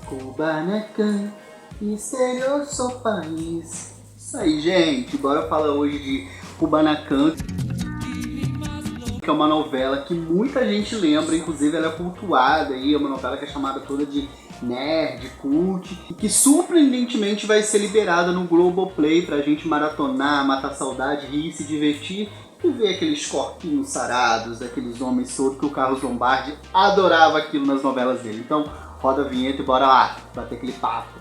Kubanacan, misterioso país. Isso aí, gente. Bora falar hoje de Kubanacan, que é uma novela que muita gente lembra, inclusive ela é cultuada aí, é uma novela que é chamada toda de nerd, cult, e que surpreendentemente vai ser liberada no Globoplay pra gente maratonar, matar saudade, rir, se divertir e ver aqueles corpinhos sarados, aqueles homens soltos que o Carlos Lombardi adorava aquilo nas novelas dele. Então, roda a vinheta e bora lá, bater aquele papo.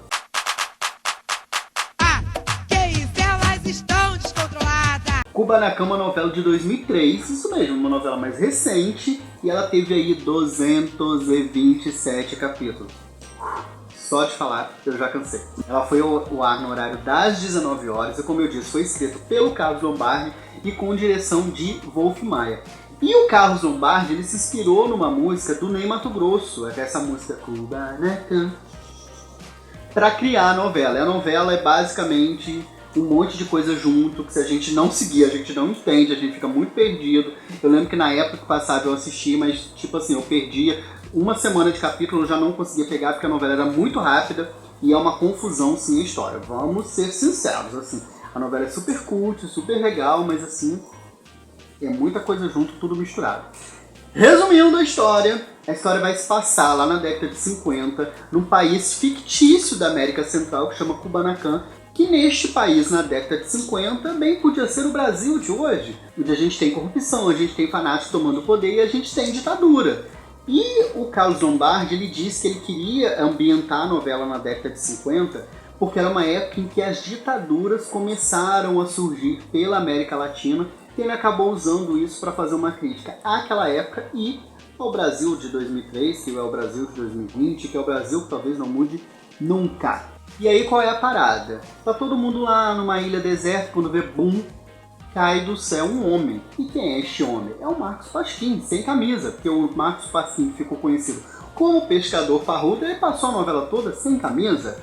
Kubanacan é uma novela de 2003, isso mesmo, uma novela mais recente, e ela teve aí 227 capítulos. Só de falar, eu já cansei. Ela foi ao ar no horário das 19 horas, e como eu disse, foi escrito pelo Carlos Lombardi e com direção de Wolf Maia. E o Carlos Lombardi, ele se inspirou numa música do Ney Matogrosso, essa música Kubanacan, para criar a novela. E a novela é basicamente um monte de coisa junto, que se a gente não seguir, a gente não entende, a gente fica muito perdido. Eu lembro que na época que passava eu assisti, mas tipo assim, eu perdia uma semana de capítulo, eu já não conseguia pegar, porque a novela era muito rápida e é uma confusão sim a história. Vamos ser sinceros, assim, a novela é super cult, super legal, mas assim, é muita coisa junto, tudo misturado. Resumindo a história vai se passar lá na década de 50, num país fictício da América Central que chama Kubanacan, que neste país, na década de 50, bem podia ser o Brasil de hoje, onde a gente tem corrupção, a gente tem fanáticos tomando poder e a gente tem ditadura. E o Carlos Lombardi, ele disse que ele queria ambientar a novela na década de 50 porque era uma época em que as ditaduras começaram a surgir pela América Latina, e ele acabou usando isso para fazer uma crítica àquela época e ao Brasil de 2003, que é o Brasil de 2020, que é o Brasil que talvez não mude nunca. E aí qual é a parada? Tá todo mundo lá numa ilha deserta, quando vê, bum, cai do céu um homem. E quem é este homem? É o Marcos Pasquim, sem camisa, porque o Marcos Pasquim ficou conhecido como pescador parrudo, ele passou a novela toda sem camisa.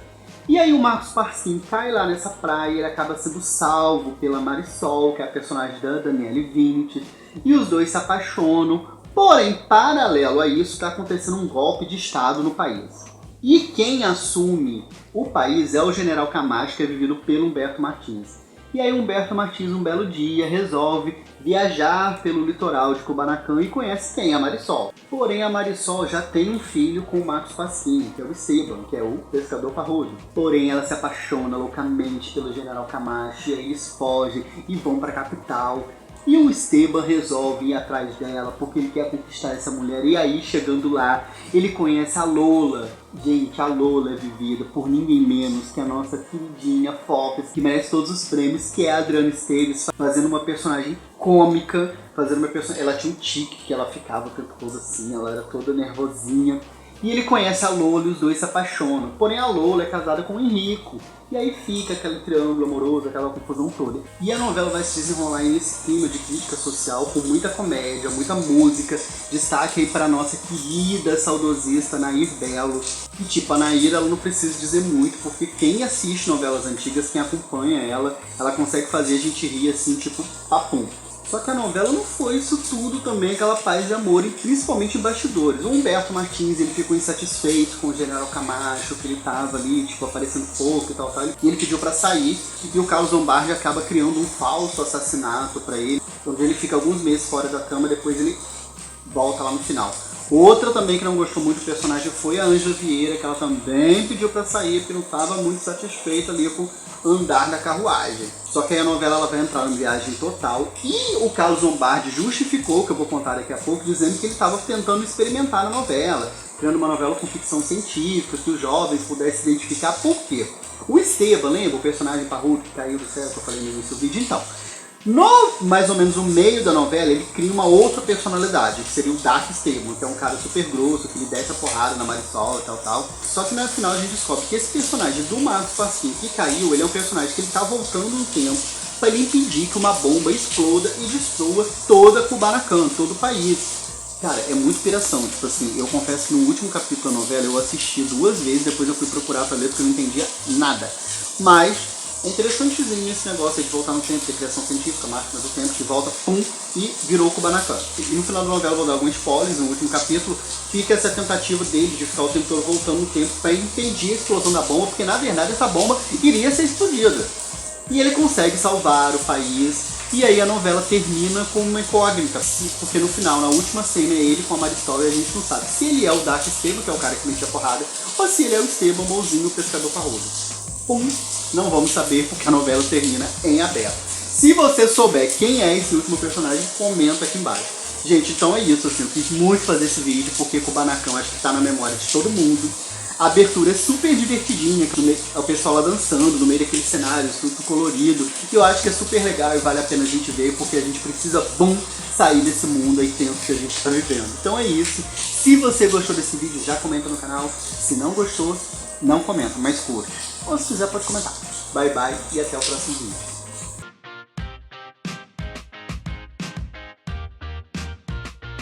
E aí o Marcos Pasquim cai lá nessa praia, ele acaba sendo salvo pela Marisol, que é a personagem da Daniele Vinicius, e os dois se apaixonam. Porém, paralelo a isso, está acontecendo um golpe de Estado no país. E quem assume o país é o General Camacho, que é vivido pelo Humberto Martins. E aí Humberto Martins, um belo dia, resolve viajar pelo litoral de Kubanacan e conhece quem? A Marisol. Porém, a Marisol já tem um filho com o Marcos Pasquim, que é o Esteban, que é o pescador parrudo. Porém, ela se apaixona loucamente pelo General Camacho, e aí eles fogem e vão para a capital. E o Esteban resolve ir atrás dela porque ele quer conquistar essa mulher. E aí, chegando lá, ele conhece a Lola. Gente, a Lola é vivida por ninguém menos que a nossa queridinha Fofes, que merece todos os prêmios, que é a Adriana Esteves, fazendo uma personagem cômica, ela tinha um tique que ela ficava tanta coisa assim, ela era toda nervosinha. E ele conhece a Lola e os dois se apaixonam. Porém, a Lola é casada com o Henrico. E aí fica aquele triângulo amoroso, aquela confusão toda. E a novela vai se desenrolar nesse clima de crítica social, com muita comédia, muita música. Destaque aí para a nossa querida saudosista Nair Belo. E tipo, a Nair, ela não precisa dizer muito, porque quem assiste novelas antigas, quem acompanha ela consegue fazer a gente rir assim, tipo, papum. Só que a novela não foi isso tudo também, aquela paz de amor, e principalmente em bastidores. O Humberto Martins, ele ficou insatisfeito com o General Camacho, que ele tava ali, tipo, aparecendo pouco e tal, e ele pediu pra sair, e o Carlos Lombardi acaba criando um falso assassinato pra ele, onde ele fica alguns meses fora da cama, depois ele volta lá no final. Outra também que não gostou muito do personagem foi a Ângela Vieira, que ela também pediu pra sair, porque não estava muito satisfeita ali com o andar da carruagem. Só que aí a novela ela vai entrar em viagem total, e o Carlos Lombardi justificou, que eu vou contar daqui a pouco, dizendo que ele estava tentando experimentar na novela, criando uma novela com ficção científica, que os jovens pudessem se identificar. Por quê? O Esteban, lembra o personagem parrudo que caiu do céu, que eu falei no início do vídeo? Então, no mais ou menos o meio da novela, ele cria uma outra personalidade, que seria o Dark Esteban, que é um cara super grosso, que ele desce a porrada na Marisol e tal. Só que no final a gente descobre que esse personagem do Marcos Pasquim que caiu, ele é um personagem que ele tá voltando no tempo para ele impedir que uma bomba exploda e destrua toda Kubanacan, todo o país. Cara, é muito piração, tipo assim, eu confesso que no último capítulo da novela eu assisti 2 vezes, depois eu fui procurar pra ler porque eu não entendia nada. Mas É interessantezinho esse negócio aí de voltar no tempo, ter criação científica, máquina do tempo, que volta, pum, e virou Kubanacan. E no final da novela, vou dar alguns spoilers, no último capítulo, fica essa tentativa dele de ficar o tempo todo voltando no tempo para impedir a explosão da bomba, porque na verdade essa bomba iria ser explodida. E ele consegue salvar o país, e aí a novela termina com uma incógnita, porque no final, na última cena, é ele com a Marisol e a gente não sabe se ele é o Dark Esteban, que é o cara que metia porrada, ou se ele é o Esteban Mouzinho, o pescador parrudo. Pum, não vamos saber porque a novela termina em aberto. Se você souber quem é esse último personagem, comenta aqui embaixo. Gente, então é isso, assim, eu quis muito fazer esse vídeo porque Kubanacan acho que tá na memória de todo mundo. A abertura é super divertidinha, o pessoal lá dançando no meio daquele cenário, tudo colorido. E eu acho que é super legal e vale a pena a gente ver, porque a gente precisa, bum, sair desse mundo aí tenso que a gente está vivendo. Então é isso. Se você gostou desse vídeo, já comenta no canal. Se não gostou, não comenta, mas curte. Ou se quiser, pode comentar. Bye bye e até o próximo vídeo.